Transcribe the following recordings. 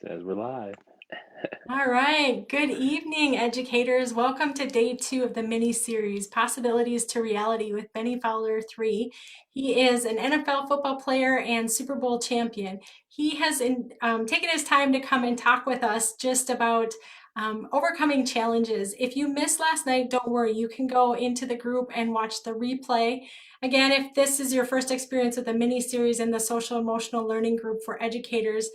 Says we're live. All right. Good evening, educators. Welcome to day 2 of the mini series, Possibilities to Reality with Bennie Fowler III. He is an NFL football player and Super Bowl champion. He has taken his time to come and talk with us just about overcoming challenges. If you missed last night, don't worry. You can go into the group and watch the replay. Again, if this is your first experience with the mini series in the social emotional learning group for educators,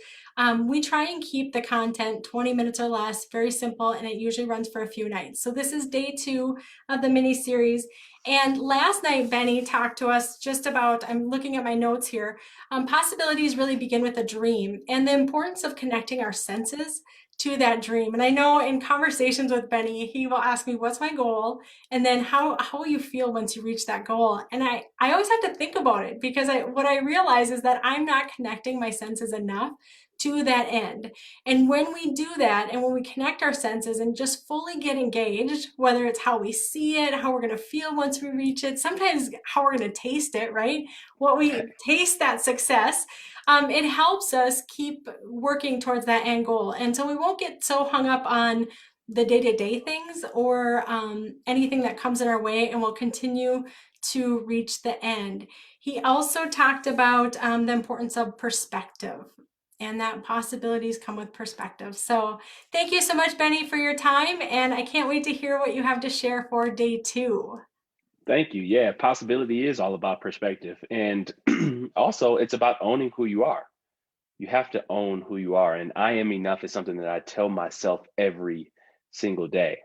we try and keep the content 20 minutes or less, very simple, and it usually runs for a few nights. So this is day 2 of the mini series. And last night, Bennie talked to us just about, I'm looking at my notes here, possibilities really begin with a dream and the importance of connecting our senses to that dream. And I know in conversations with Bennie, he will ask me, what's my goal? And then how will you feel once you reach that goal? And I always have to think about it because what I realize is that I'm not connecting my senses enough to that end. And when we do that and when we connect our senses and just fully get engaged, whether it's how we see it, how we're going to feel once we reach it, sometimes how we're going to taste it, right? What we taste that success, it helps us keep working towards that end goal. And so we won't get so hung up on the day-to-day things or anything that comes in our way, and we'll continue to reach the end. He also talked about the importance of perspective and that possibilities come with perspective. So thank you so much, Bennie, for your time. And I can't wait to hear what you have to share for day 2. Thank you. Yeah, possibility is all about perspective. And also, it's about owning who you are. You have to own who you are. And I am enough is something that I tell myself every single day.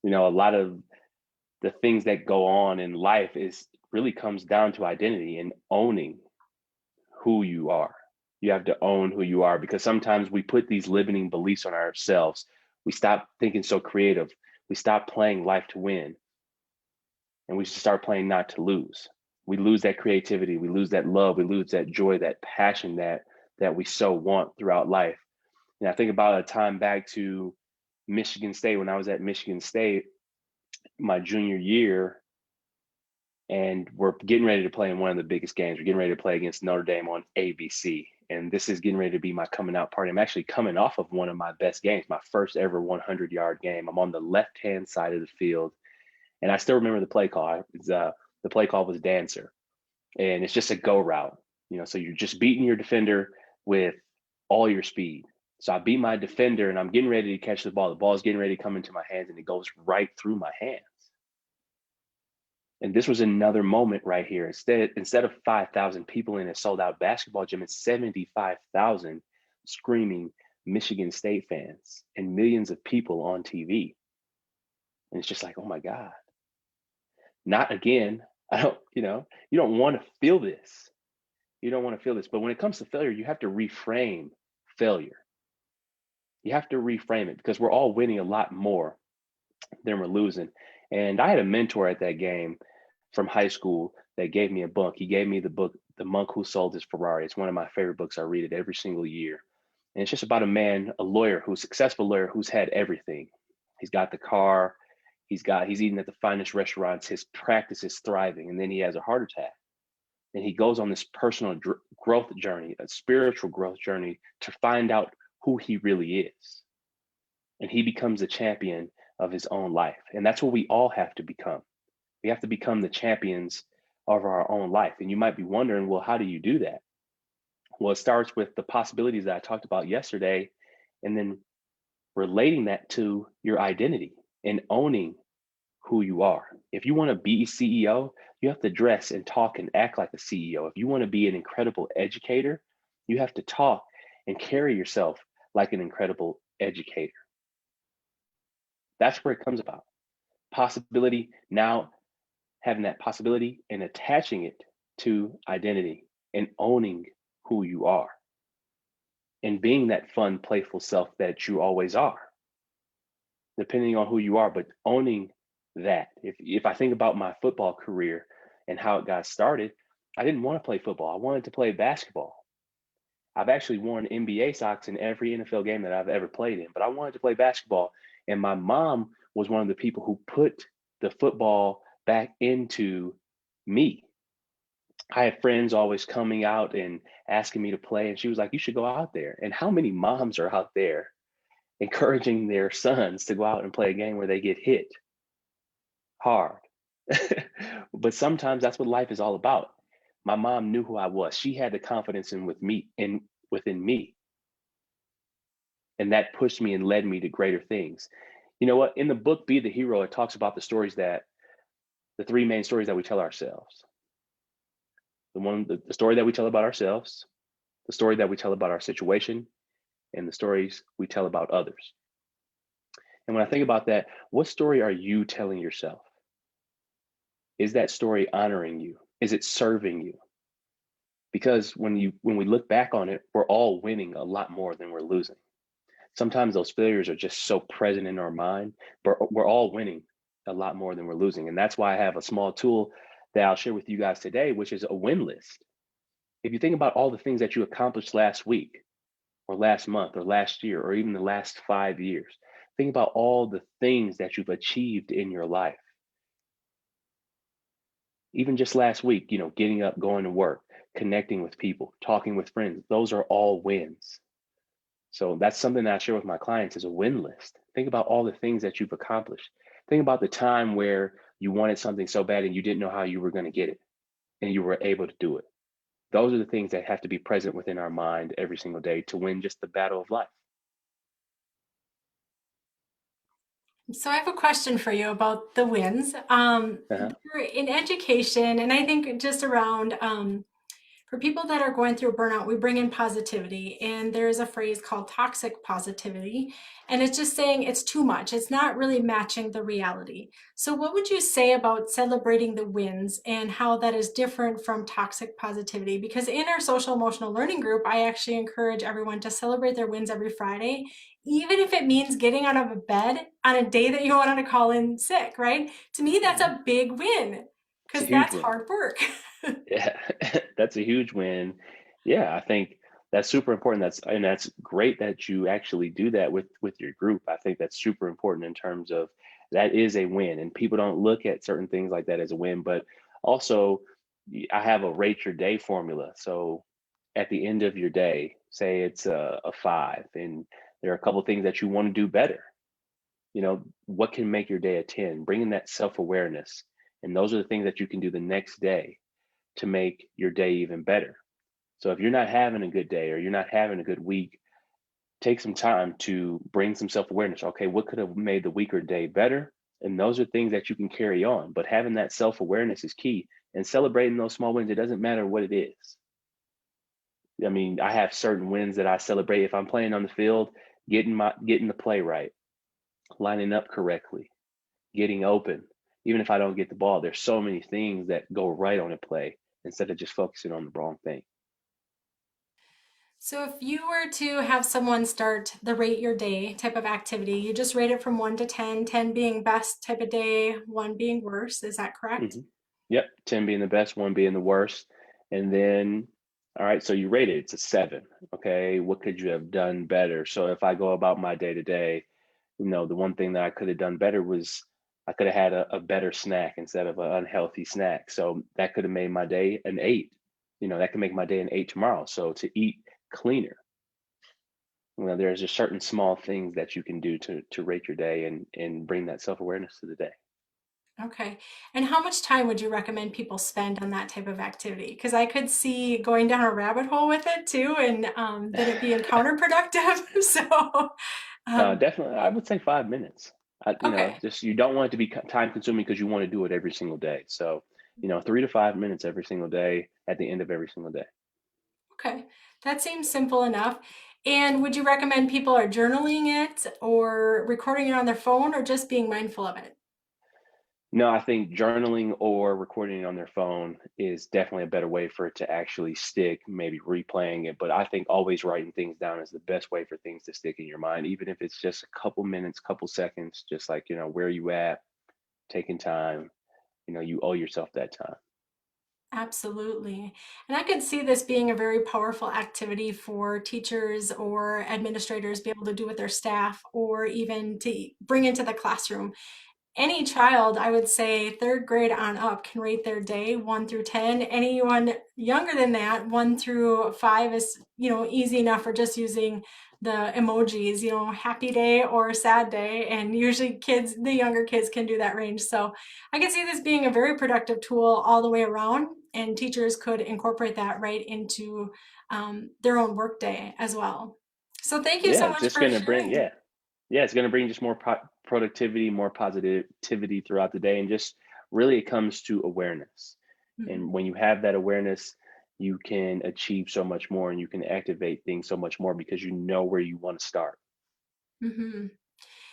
A lot of the things that go on in life is really comes down to identity and owning who you are. You have to own who you are because sometimes we put these limiting beliefs on ourselves. We stop thinking so creative. We stop playing life to win and we start playing not to lose. We lose that creativity, we lose that love, we lose that joy, that passion that we so want throughout life. And I think about a time back to Michigan State when I was at Michigan State my junior year, and we're getting ready to play in one of the biggest games. We're getting ready to play against Notre Dame on ABC. And this is getting ready to be my coming out party. I'm actually coming off of one of my best games, my first ever 100-yard game. I'm on the left-hand side of the field. And I still remember the play call. The play call was dancer. And it's just a go route. So you're just beating your defender with all your speed. So I beat my defender and I'm getting ready to catch the ball. The ball's getting ready to come into my hands and it goes right through my hands. And this was another moment right here. Instead of 5,000 people in a sold out basketball gym, it's 75,000 screaming Michigan State fans and millions of people on TV. And it's just like, oh my God, not again. I don't, you don't want to feel this. You don't want to feel this. But when it comes to failure, you have to reframe failure. You have to reframe it because we're all winning a lot more than we're losing. And I had a mentor at that game from high school that gave me a book. He gave me the book, The Monk Who Sold His Ferrari. It's one of my favorite books. I read it every single year. And it's just about a man, a lawyer, who's a successful lawyer who's had everything. He's got the car, he's eating at the finest restaurants, his practice is thriving, and then he has a heart attack. And he goes on this personal growth journey, a spiritual growth journey to find out who he really is. And he becomes a champion of his own life. And that's what we all have to become. We have to become the champions of our own life. And you might be wondering, well, how do you do that? Well, it starts with the possibilities that I talked about yesterday, and then relating that to your identity and owning who you are. If you want to be CEO, you have to dress and talk and act like a CEO. If you want to be an incredible educator, you have to talk and carry yourself like an incredible educator. That's where it comes about. Possibility, now having that possibility and attaching it to identity and owning who you are and being that fun, playful self that you always are, depending on who you are, but owning that. If I think about my football career and how it got started, I didn't want to play football. I wanted to play basketball. I've actually worn NBA socks in every NFL game that I've ever played in, but I wanted to play basketball. And my mom was one of the people who put the football back into me. I had friends always coming out and asking me to play, and she was like, "You should go out there." And how many moms are out there encouraging their sons to go out and play a game where they get hit hard? But sometimes that's what life is all about. My mom knew who I was. She had the confidence in within me, and that pushed me and led me to greater things. You know what? In the book Be the Hero, it talks about the three main stories that we tell ourselves. The story that we tell about ourselves, the story that we tell about our situation, and the stories we tell about others. And when I think about that, what story are you telling yourself? Is that story honoring you? Is it serving you? Because when we look back on it, we're all winning a lot more than we're losing. Sometimes those failures are just so present in our mind, but we're all winning a lot more than we're losing. And that's why I have a small tool that I'll share with you guys today, which is a win list. If you think about all the things that you accomplished last week, or last month, or last year, or even the last 5 years, think about all the things that you've achieved in your life. Even just last week, getting up, going to work, connecting with people, talking with friends, those are all wins. So that's something that I share with my clients is a win list. Think about all the things that you've accomplished. Think about the time where you wanted something so bad and you didn't know how you were going to get it and you were able to do it. Those are the things that have to be present within our mind every single day to win just the battle of life. So I have a question for you about the wins. Uh-huh. You're in education, and I think just around for people that are going through burnout, we bring in positivity. And there's a phrase called toxic positivity. And it's just saying it's too much. It's not really matching the reality. So, what would you say about celebrating the wins and how that is different from toxic positivity? Because in our social emotional learning group, I actually encourage everyone to celebrate their wins every Friday, even if it means getting out of a bed on a day that you wanted to call in sick, right? To me, that's Mhm. a big win It's a because huge that's win. hard work. Yeah, that's a huge win. Yeah, I think that's super important. That's great that you actually do that with your group. I think that's super important in terms of that is a win, and people don't look at certain things like that as a win. But also, I have a rate your day formula. So at the end of your day, say it's a five, and there are a couple things that you want to do better. What can make your day a 10? Bringing that self awareness, and those are the things that you can do the next day to make your day even better. So if you're not having a good day or you're not having a good week, take some time to bring some self-awareness. Okay, what could have made the week or day better? And those are things that you can carry on. But having that self-awareness is key. And celebrating those small wins, it doesn't matter what it is. I mean, I have certain wins that I celebrate if I'm playing on the field, getting the play right, lining up correctly, getting open. Even if I don't get the ball, there's so many things that go right on a play instead of just focusing on the wrong thing. So if you were to have someone start the rate your day type of activity, you just rate it from 1 to 10, 10 being best type of day, 1 being worse. Is that correct? Mhm. Yep, 10 being the best, 1 being the worst. And then, all right, so you rate it, it's a 7. Okay, what could you have done better? So if I go about my day to day, the one thing that I could have done better was I could have had a better snack instead of an unhealthy snack. So that could have made my day an 8. That can make my day an 8 tomorrow. So to eat cleaner, there's just certain small things that you can do to rate your day and bring that self-awareness to the day. Okay. And how much time would you recommend people spend on that type of activity? Because I could see going down a rabbit hole with it too, and then it being counterproductive. So, um, Definitely, I would say 5 minutes. okay. Just you don't want it to be time consuming because you want to do it every single day. So, 3 to 5 minutes every single day at the end of every single day. Okay. That seems simple enough. And would you recommend people are journaling it or recording it on their phone or just being mindful of it? No, I think journaling or recording it on their phone is definitely a better way for it to actually stick, maybe replaying it. But I think always writing things down is the best way for things to stick in your mind, even if it's just a couple minutes, couple seconds, just like, where you at, taking time, you owe yourself that time. Absolutely. And I could see this being a very powerful activity for teachers or administrators be able to do with their staff or even to bring into the classroom. any child, I would say third grade on up, can rate their day 1 through 10. Anyone younger than that, 1 through 5 is, easy enough for just using the emojis, happy day or sad day. And usually the younger kids can do that range. So I can see this being a very productive tool all the way around, and teachers could incorporate that right into their own workday as well. So thank you Yeah, so it's much just for going to bring, sharing. yeah, it's going to bring just more productivity, more positivity throughout the day. And just really, it comes to awareness. And Mhm. when you have that awareness, you can achieve so much more and you can activate things so much more because you know where you want to start. Mhm.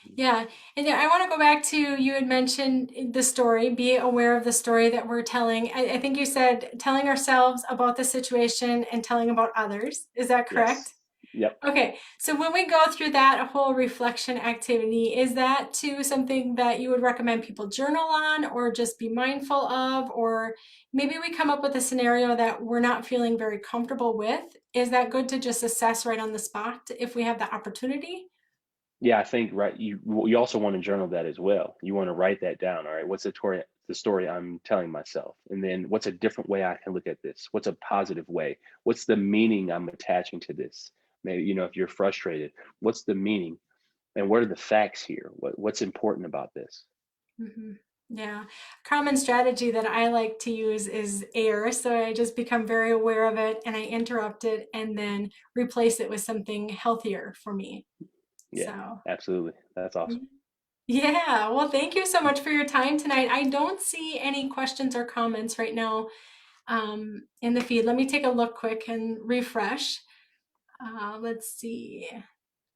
Yeah, and yeah, I want to go back to, you had mentioned the story, be aware of the story that we're telling. I think you said telling ourselves about the situation and telling about others. Is that Yes. correct? Yep. Okay, so when we go through that whole reflection activity, is that too something that you would recommend people journal on or just be mindful of? Or maybe we come up with a scenario that we're not feeling very comfortable with. Is that good to just assess right on the spot if we have the opportunity? Yeah, I think right. You also want to journal that as well. You want to write that down. All right, what's the story I'm telling myself, and then what's a different way I can look at this? What's a positive way? What's the meaning I'm attaching to this? Maybe if you're frustrated, what's the meaning, and what are the facts here? What's important about this? Hmm. Yeah. Common strategy that I like to use is air. So I just become very aware of it and I interrupt it and then replace it with something healthier for me. Yeah, So, absolutely. That's awesome. yeah. Well, thank you so much for your time tonight. I don't see any questions or comments right now in the feed. Let me take a look quick and refresh. Let's see.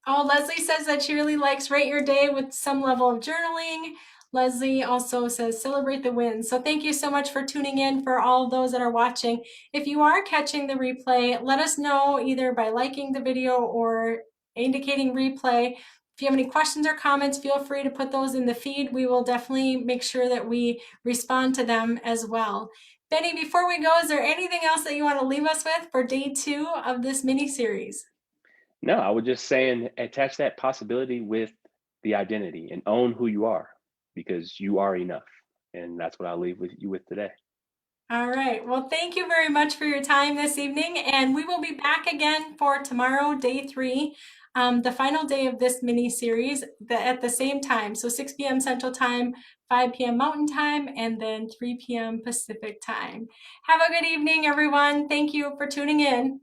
Oh, Leslie says that she really likes Rate Your Day with some level of journaling. Leslie also says celebrate the wins. So thank you so much for tuning in, for all of those that are watching. If you are catching the replay, let us know either by liking the video or indicating replay. If you have any questions or comments, feel free to put those in the feed. We will definitely make sure that we respond to them as well. Benny, before we go, is there anything else that you want to leave us with for day 2 of this mini series? No, I was just saying attach that possibility with the identity and own who you are because you are enough. And that's what I'll leave with you with today. All right. Well, thank you very much for your time this evening. And we will be back again for tomorrow, day 3, the final day of this mini series at the same time. So 6 p.m. Central Time, 5 p.m. Mountain Time, and then 3 p.m. Pacific Time. Have a good evening, everyone. Thank you for tuning in.